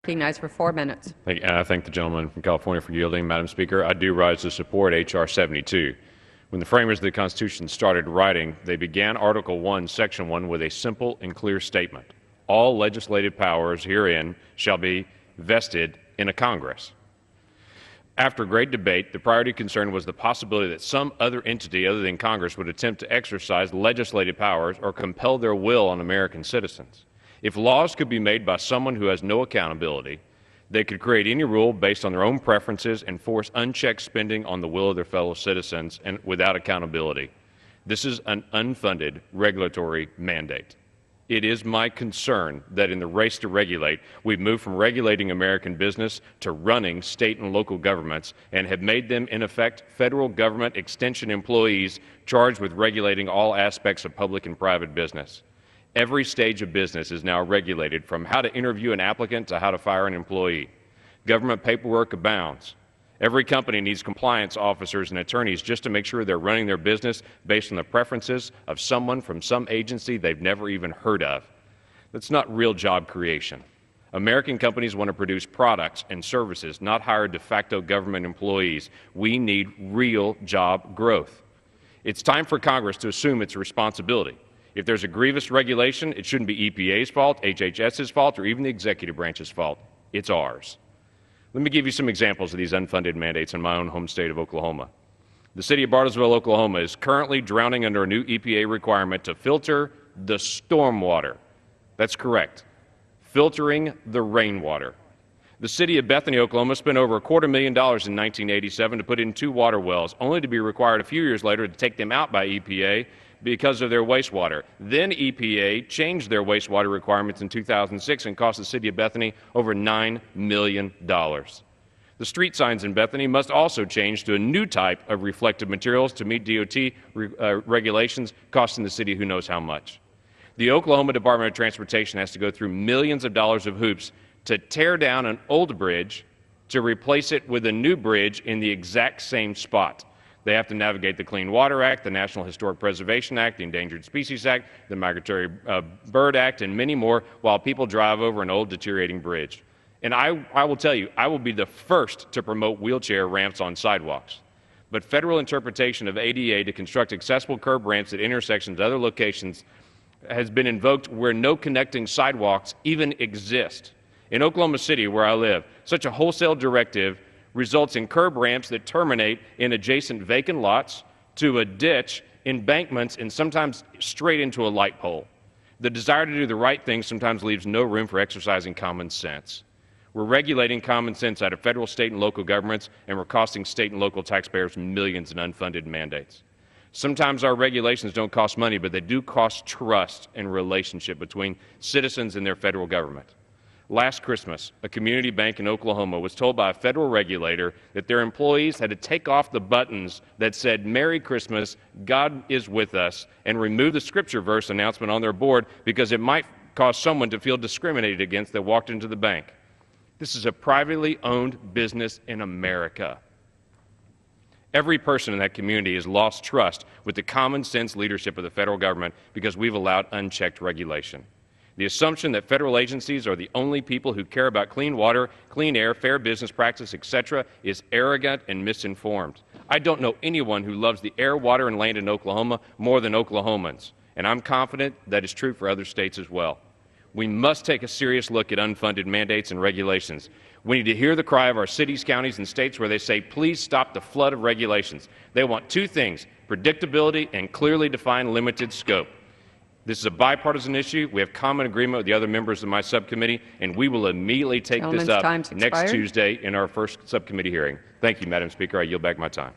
Recognized for 4 minutes. Thank you. And I thank the gentleman from California for yielding. Madam Speaker, I do rise to support H.R. 72. When the framers of the Constitution started writing, they began Article 1, Section 1 with a simple and clear statement. All legislative powers herein shall be vested in a Congress. After great debate, the priority concern was the possibility that some other entity other than Congress would attempt to exercise legislative powers or compel their will on American citizens. If laws could be made by someone who has no accountability, they could create any rule based on their own preferences and force unchecked spending on the will of their fellow citizens and without accountability. This is an unfunded regulatory mandate. It is my concern that in the race to regulate, we've moved from regulating American business to running state and local governments and have made them, in effect, federal government extension employees charged with regulating all aspects of public and private business. Every stage of business is now regulated, from how to interview an applicant to how to fire an employee. Government paperwork abounds. Every company needs compliance officers and attorneys just to make sure they're running their business based on the preferences of someone from some agency they've never even heard of. That's not real job creation. American companies want to produce products and services, not hire de facto government employees. We need real job growth. It's time for Congress to assume its responsibility. If there's a grievous regulation, it shouldn't be EPA's fault, HHS's fault, or even the executive branch's fault. It's ours. Let me give you some examples of these unfunded mandates in my own home state of Oklahoma. The city of Bartlesville, Oklahoma is currently drowning under a new EPA requirement to filter the stormwater. That's correct. Filtering the rainwater. The city of Bethany, Oklahoma spent over $250,000 in 1987 to put in 2 water wells, only to be required a few years later to take them out by EPA because of their wastewater. Then EPA changed their wastewater requirements in 2006 and cost the city of Bethany over $9 million. The street signs in Bethany must also change to a new type of reflective materials to meet DOT regulations, costing the city who knows how much. The Oklahoma Department of Transportation has to go through millions of dollars of hoops to tear down an old bridge to replace it with a new bridge in the exact same spot. They have to navigate the Clean Water Act, the National Historic Preservation Act, the Endangered Species Act, the Migratory Bird Act, and many more while people drive over an old deteriorating bridge. And I will tell you, I will be the first to promote wheelchair ramps on sidewalks. But federal interpretation of ADA to construct accessible curb ramps at intersections and other locations has been invoked where no connecting sidewalks even exist. In Oklahoma City, where I live, such a wholesale directive results in curb ramps that terminate in adjacent vacant lots, to a ditch, embankments, and sometimes straight into a light pole. The desire to do the right thing sometimes leaves no room for exercising common sense. We're regulating common sense out of federal, state, and local governments, and we're costing state and local taxpayers millions in unfunded mandates. Sometimes our regulations don't cost money, but they do cost trust and relationship between citizens and their federal government. Last Christmas, a community bank in Oklahoma was told by a federal regulator that their employees had to take off the buttons that said, "Merry Christmas, God is with us," and remove the scripture verse announcement on their board because it might cause someone to feel discriminated against that walked into the bank. This is a privately owned business in America. Every person in that community has lost trust with the common sense leadership of the federal government because we've allowed unchecked regulation. The assumption that federal agencies are the only people who care about clean water, clean air, fair business practice, etc., is arrogant and misinformed. I don't know anyone who loves the air, water, and land in Oklahoma more than Oklahomans, and I'm confident that is true for other states as well. We must take a serious look at unfunded mandates and regulations. We need to hear the cry of our cities, counties, and states where they say, please stop the flood of regulations. They want 2 things, predictability and clearly defined limited scope. This is a bipartisan issue. We have common agreement with the other members of my subcommittee, and we will immediately take this up next Tuesday in our first subcommittee hearing. Thank you, Madam Speaker. I yield back my time.